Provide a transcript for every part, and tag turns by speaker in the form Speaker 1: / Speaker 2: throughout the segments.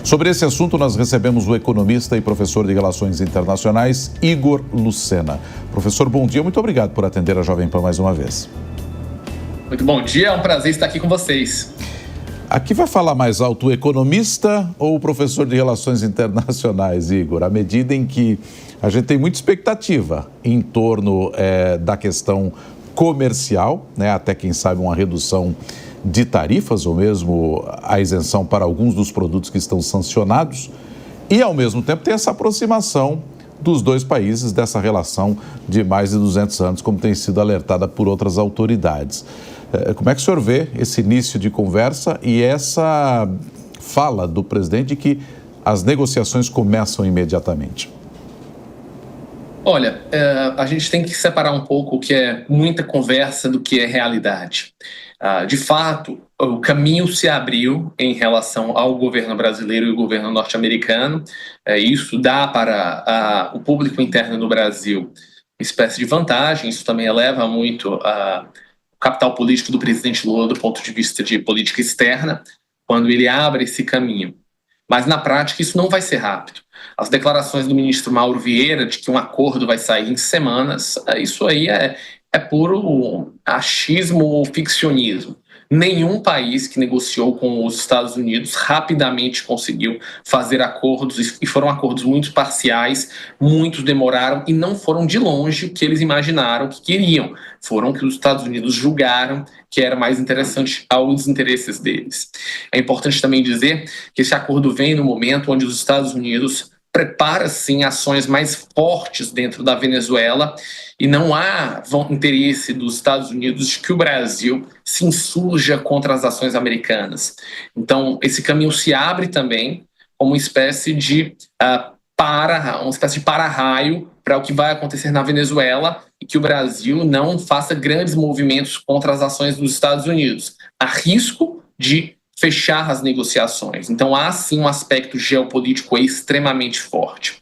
Speaker 1: Sobre esse assunto, nós recebemos o economista e professor de Relações Internacionais, Igor Lucena. Professor, bom dia, muito obrigado por atender a Jovem Pan mais uma vez.
Speaker 2: Muito bom dia, é um prazer estar aqui com vocês.
Speaker 1: Aqui vai falar mais alto o economista ou o professor de Relações Internacionais, Igor? À medida em que a gente tem muita expectativa em torno da questão comercial, né? Até quem sabe uma redução de tarifas ou mesmo a isenção para alguns dos produtos que estão sancionados, e ao mesmo tempo tem essa aproximação dos dois países dessa relação de mais de 200 anos, como tem sido alertada por outras autoridades. Como é que o senhor vê esse início de conversa e essa fala do presidente de que as negociações começam imediatamente?
Speaker 2: Olha, a gente tem que separar um pouco o que é muita conversa do que é realidade. De fato, o caminho se abriu em relação ao governo brasileiro e o governo norte-americano. Isso dá para o público interno do Brasil uma espécie de vantagem. Isso também eleva muito o capital político do presidente Lula do ponto de vista de política externa, quando ele abre esse caminho. Mas, na prática, isso não vai ser rápido. As declarações do ministro Mauro Vieira de que um acordo vai sair em semanas, isso aí é puro achismo ou ficcionismo. Nenhum país que negociou com os Estados Unidos rapidamente conseguiu fazer acordos, e foram acordos muito parciais, muitos demoraram e não foram de longe o que eles imaginaram que queriam. Foram o que os Estados Unidos julgaram que era mais interessante aos interesses deles. É importante também dizer que esse acordo vem no momento onde os Estados Unidos prepara, sim, ações mais fortes dentro da Venezuela e não há interesse dos Estados Unidos de que o Brasil se insurja contra as ações americanas. Então, esse caminho se abre também como uma espécie de para-raio para o que vai acontecer na Venezuela e que o Brasil não faça grandes movimentos contra as ações dos Estados Unidos. Há risco de fechar as negociações. Então, há sim um aspecto geopolítico extremamente forte.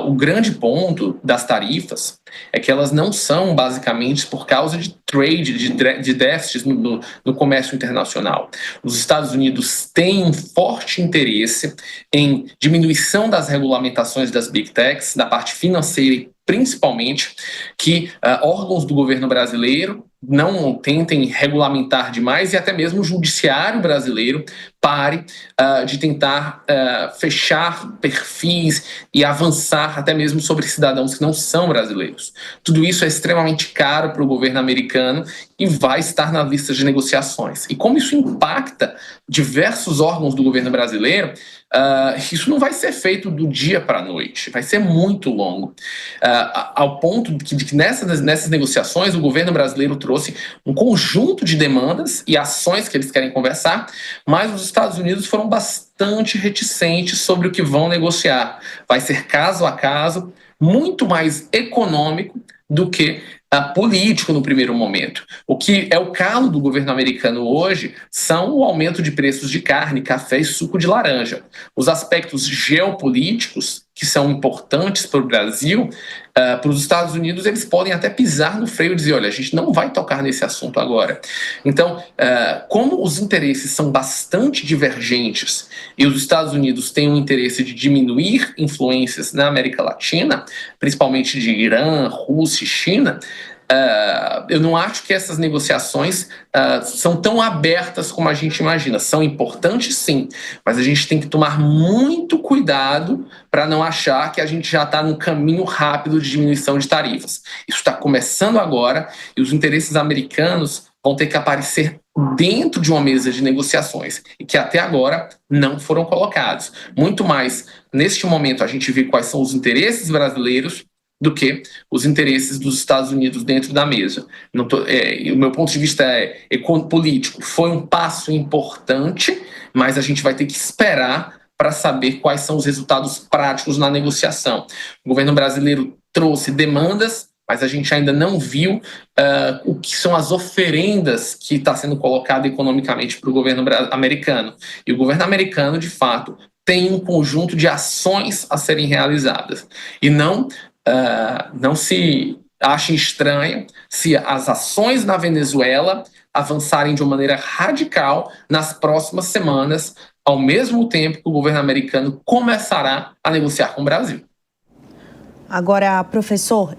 Speaker 2: O grande ponto das tarifas é que elas não são basicamente por causa de trade, de déficits no comércio internacional. Os Estados Unidos têm um forte interesse em diminuição das regulamentações das Big Techs, da parte financeira e principalmente que órgãos do governo brasileiro não tentem regulamentar demais e até mesmo o judiciário brasileiro pare de tentar fechar perfis e avançar até mesmo sobre cidadãos que não são brasileiros. Tudo isso é extremamente caro para o governo americano e vai estar na lista de negociações. E como isso impacta diversos órgãos do governo brasileiro, isso não vai ser feito do dia para a noite, vai ser muito longo. Ao ponto de que nessas negociações o governo brasileiro trouxe um conjunto de demandas e ações que eles querem conversar, mas os Estados Unidos foram bastante reticentes sobre o que vão negociar. Vai ser caso a caso, muito mais econômico do que político no primeiro momento. O que é o calo do governo americano hoje são o aumento de preços de carne, café e suco de laranja. Os aspectos geopolíticos que são importantes para o Brasil, para os Estados Unidos, eles podem até pisar no freio e dizer, olha, a gente não vai tocar nesse assunto agora. Então, como os interesses são bastante divergentes e os Estados Unidos têm um interesse de diminuir influências na América Latina, principalmente de Irã, Rússia e China, eu não acho que essas negociações são tão abertas como a gente imagina. São importantes, sim, mas a gente tem que tomar muito cuidado para não achar que a gente já está num caminho rápido de diminuição de tarifas. Isso está começando agora e os interesses americanos vão ter que aparecer dentro de uma mesa de negociações e que até agora não foram colocados. Muito mais, neste momento, a gente vê quais são os interesses brasileiros do que os interesses dos Estados Unidos dentro da mesa. O meu ponto de vista político foi um passo importante, mas a gente vai ter que esperar para saber quais são os resultados práticos na negociação. O governo brasileiro trouxe demandas, mas a gente ainda não viu o que são as oferendas que está sendo colocado economicamente para o governo americano. E o governo americano, de fato, tem um conjunto de ações a serem realizadas. E não se ache estranho se as ações na Venezuela avançarem de uma maneira radical nas próximas semanas ao mesmo tempo que o governo americano começará a negociar com o Brasil.
Speaker 3: Agora, professor,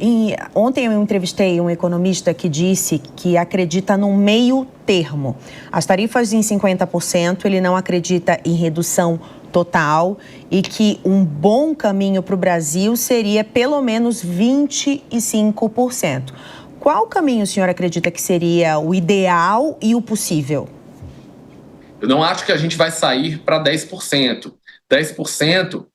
Speaker 3: ontem eu entrevistei um economista que disse que acredita num meio termo. As tarifas em 50%, ele não acredita em redução total e que um bom caminho para o Brasil seria pelo menos 25%. Qual caminho o senhor acredita que seria o ideal e o possível?
Speaker 2: Eu não acho que a gente vai sair para 10%. 10%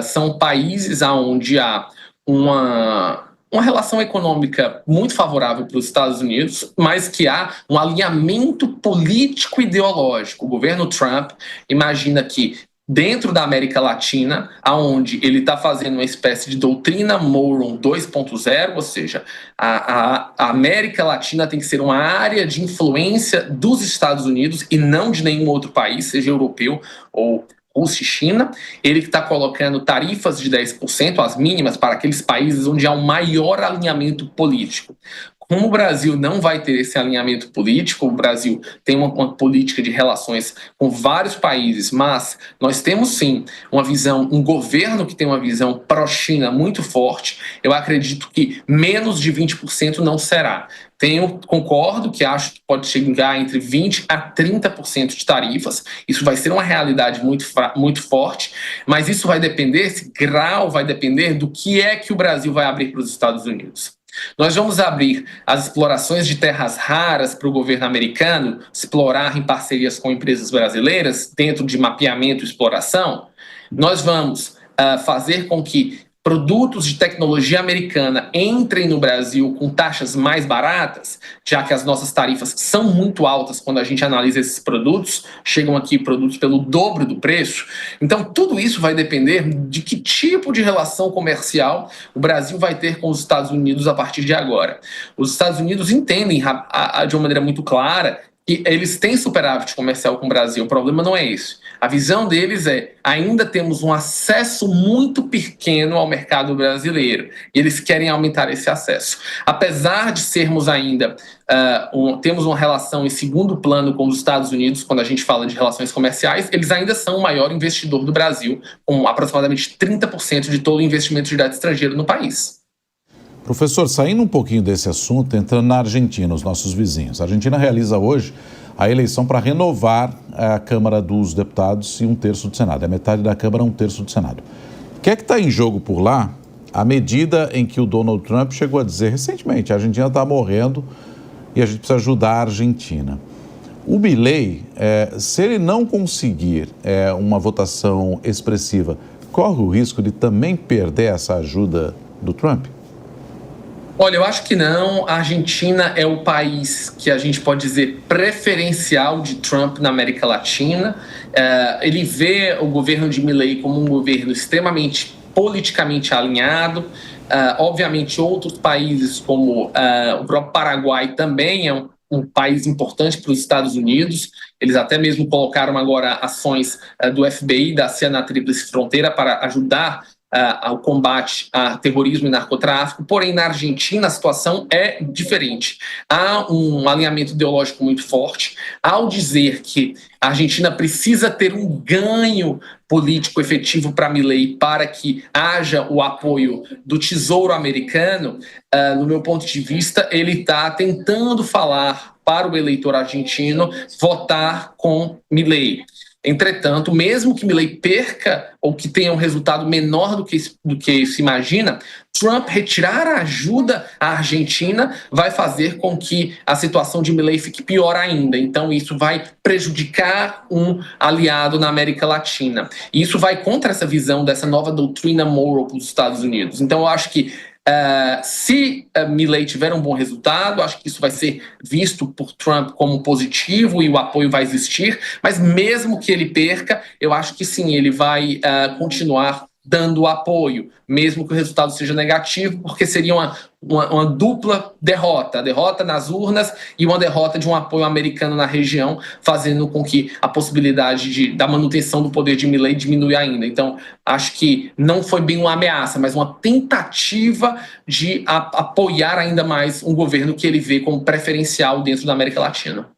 Speaker 2: são países onde há uma relação econômica muito favorável para os Estados Unidos, mas que há um alinhamento político-ideológico. O governo Trump imagina que dentro da América Latina, onde ele está fazendo uma espécie de doutrina Monroe 2.0, ou seja, a América Latina tem que ser uma área de influência dos Estados Unidos e não de nenhum outro país, seja europeu ou Rússia e China. Ele que está colocando tarifas de 10%, as mínimas, para aqueles países onde há um maior alinhamento político. Como o Brasil não vai ter esse alinhamento político, o Brasil tem uma política de relações com vários países, mas nós temos sim uma visão, um governo que tem uma visão pró-China muito forte. Eu acredito que menos de 20% não será. Concordo que acho que pode chegar entre 20% a 30% de tarifas. Isso vai ser uma realidade muito forte, mas isso vai depender, esse grau vai depender do que é que o Brasil vai abrir para os Estados Unidos. Nós vamos abrir as explorações de terras raras para o governo americano, explorar em parcerias com empresas brasileiras, dentro de mapeamento e exploração. Nós vamos fazer com que produtos de tecnologia americana entrem no Brasil com taxas mais baratas, já que as nossas tarifas são muito altas quando a gente analisa esses produtos, chegam aqui produtos pelo dobro do preço. Então, tudo isso vai depender de que tipo de relação comercial o Brasil vai ter com os Estados Unidos a partir de agora. Os Estados Unidos entendem de uma maneira muito clara que eles têm superávit comercial com o Brasil, o problema não é esse. A visão deles ainda temos um acesso muito pequeno ao mercado brasileiro e eles querem aumentar esse acesso. Apesar de sermos ainda, temos uma relação em segundo plano com os Estados Unidos, quando a gente fala de relações comerciais, eles ainda são o maior investidor do Brasil, com aproximadamente 30% de todo o investimento direto estrangeiro no país.
Speaker 1: Professor, saindo um pouquinho desse assunto, entrando na Argentina, os nossos vizinhos. A Argentina realiza hoje a eleição para renovar a Câmara dos Deputados e 1/3 do Senado. É metade da Câmara, 1/3 do Senado. O que é que está em jogo por lá? À medida em que o Donald Trump chegou a dizer recentemente, a Argentina está morrendo e a gente precisa ajudar a Argentina. O Milei, se ele não conseguir uma votação expressiva, corre o risco de também perder essa ajuda do Trump?
Speaker 2: Olha, eu acho que não. A Argentina é o país que a gente pode dizer preferencial de Trump na América Latina. Ele vê o governo de Milei como um governo extremamente politicamente alinhado. Obviamente, outros países como o próprio Paraguai também é um país importante para os Estados Unidos. Eles até mesmo colocaram agora ações do FBI, da CIA na Tríplice Fronteira, para ajudar ao combate a terrorismo e narcotráfico, porém na Argentina a situação é diferente. Há um alinhamento ideológico muito forte. Ao dizer que a Argentina precisa ter um ganho político efetivo para Milei para que haja o apoio do Tesouro Americano, no meu ponto de vista, ele está tentando falar para o eleitor argentino votar com Milei. Entretanto, mesmo que Milei perca ou que tenha um resultado menor do que se imagina, Trump retirar a ajuda à Argentina vai fazer com que a situação de Milei fique pior ainda. Então, isso vai prejudicar um aliado na América Latina. E isso vai contra essa visão dessa nova doutrina Monroe para os Estados Unidos. Então, eu acho que se Milei tiver um bom resultado, acho que isso vai ser visto por Trump como positivo e o apoio vai existir, mas mesmo que ele perca, eu acho que sim, ele vai continuar dando apoio, mesmo que o resultado seja negativo, porque seria uma dupla derrota, a derrota nas urnas e uma derrota de um apoio americano na região, fazendo com que a possibilidade da manutenção do poder de Milei diminua ainda. Então, acho que não foi bem uma ameaça, mas uma tentativa de apoiar ainda mais um governo que ele vê como preferencial dentro da América Latina.